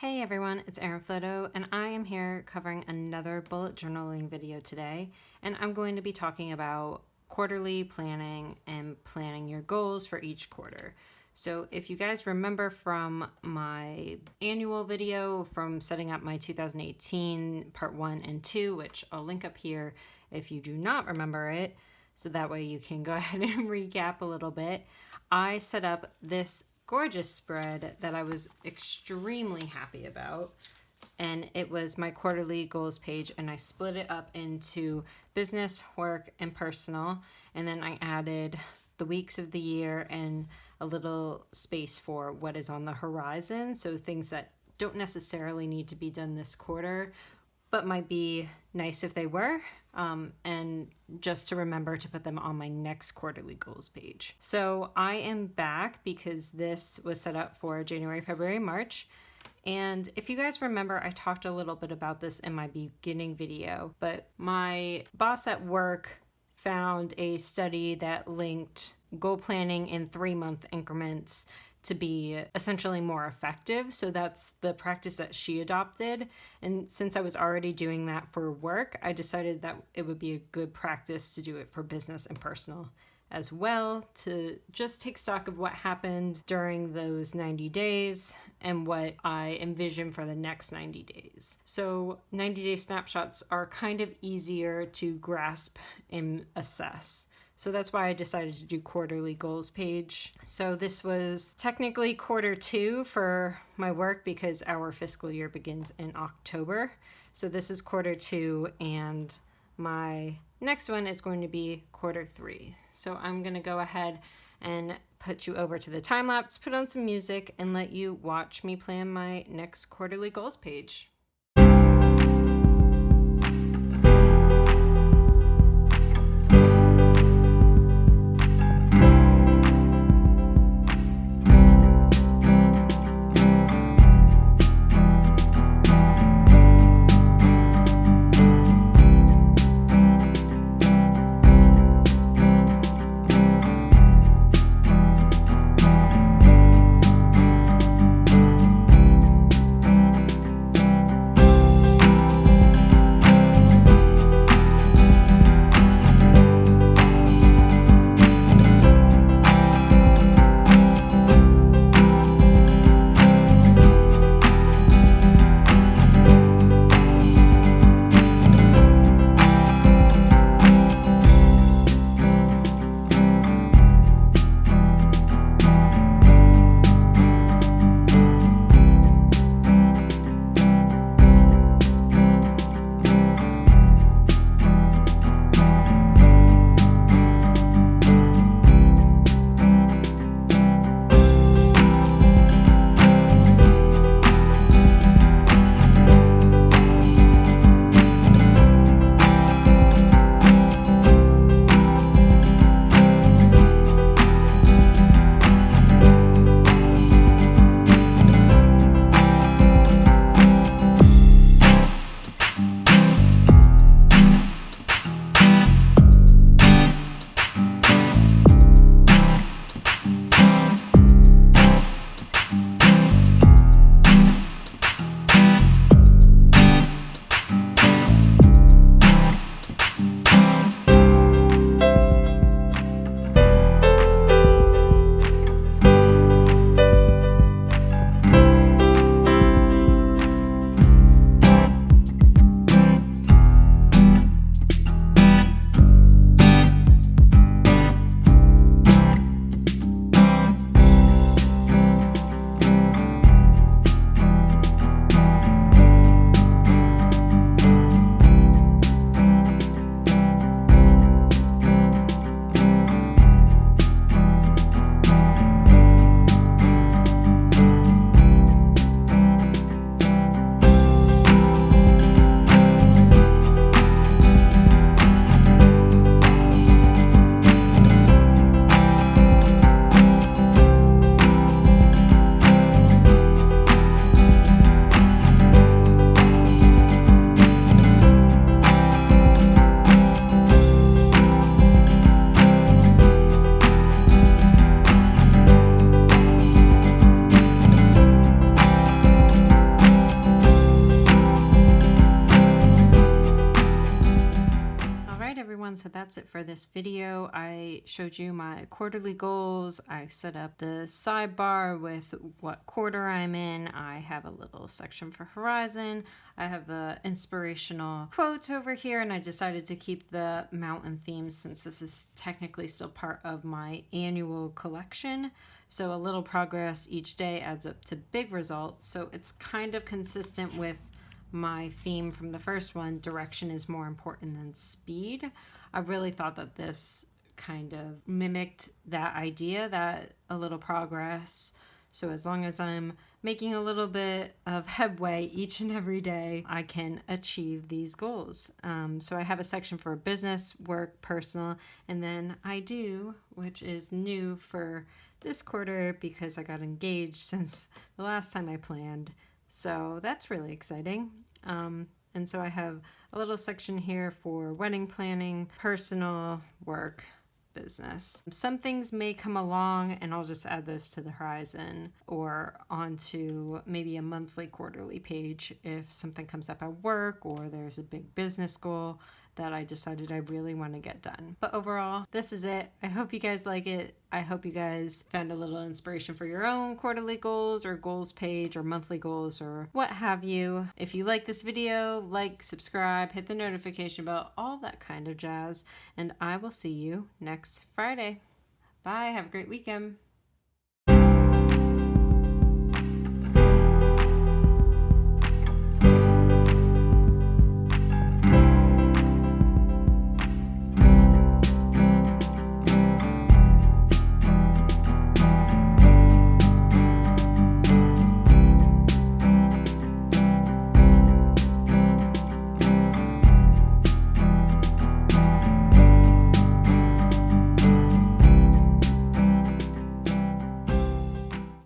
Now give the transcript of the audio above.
Hey everyone, it's Erin Flito, and I am here covering another bullet journaling video today. And I'm going to be talking about quarterly planning and planning your goals for each quarter. So if you guys remember from my annual video from setting up my 2018 part 1 and 2, which I'll link up here if you do not remember it, so that way you can go ahead and recap a little bit. I set up this gorgeous spread that I was extremely happy about, and it was my quarterly goals page, and I split it up into business, work, and personal, and then I added the weeks of the year and a little space for what is on the horizon, so things that don't necessarily need to be done this quarter but might be nice if they were, and just to remember to put them on my next quarterly goals page. So I am back because this was set up for January, February, March. And if you guys remember, I talked a little bit about this in my beginning video, but my boss at work found a study that linked goal planning in 3-month increments to be essentially more effective. So that's the practice that she adopted. And since I was already doing that for work, I decided that it would be a good practice to do it for business and personal as well, to just take stock of what happened during those 90 days and what I envision for the next 90 days. So 90-day snapshots are kind of easier to grasp and assess. So that's why I decided to do quarterly goals page. So this was technically quarter 2 for my work because our fiscal year begins in October. So this is quarter 2, and my next one is going to be quarter 3. So I'm going to go ahead and put you over to the time lapse, put on some music, and let you watch me plan my next quarterly goals page. So that's it for this video. I showed you my quarterly goals. I set up the sidebar with what quarter I'm in. I have a little section for Horizon. I have an inspirational quote over here, and I decided to keep the mountain theme since this is technically still part of my annual collection. So a little progress each day adds up to big results. So it's kind of consistent with my theme from the first one, direction is more important than speed. I really thought that this kind of mimicked that idea, that a little progress. So as long as I'm making a little bit of headway each and every day, I can achieve these goals. So I have a section for business, work, personal, and then I do, which is new for this quarter because I got engaged since the last time I planned. So that's really exciting. And so I have a little section here for wedding planning, personal, work, business. Some things may come along and I'll just add those to the Horizon or onto maybe a monthly, quarterly page if something comes up at work or there's a big business goal that I decided I really want to get done. But overall, this is it. I hope you guys like it. I hope you guys found a little inspiration for your own quarterly goals or goals page or monthly goals or what have you. If you like this video, like, subscribe, hit the notification bell, all that kind of jazz. And I will see you next Friday. Bye. Have a great weekend.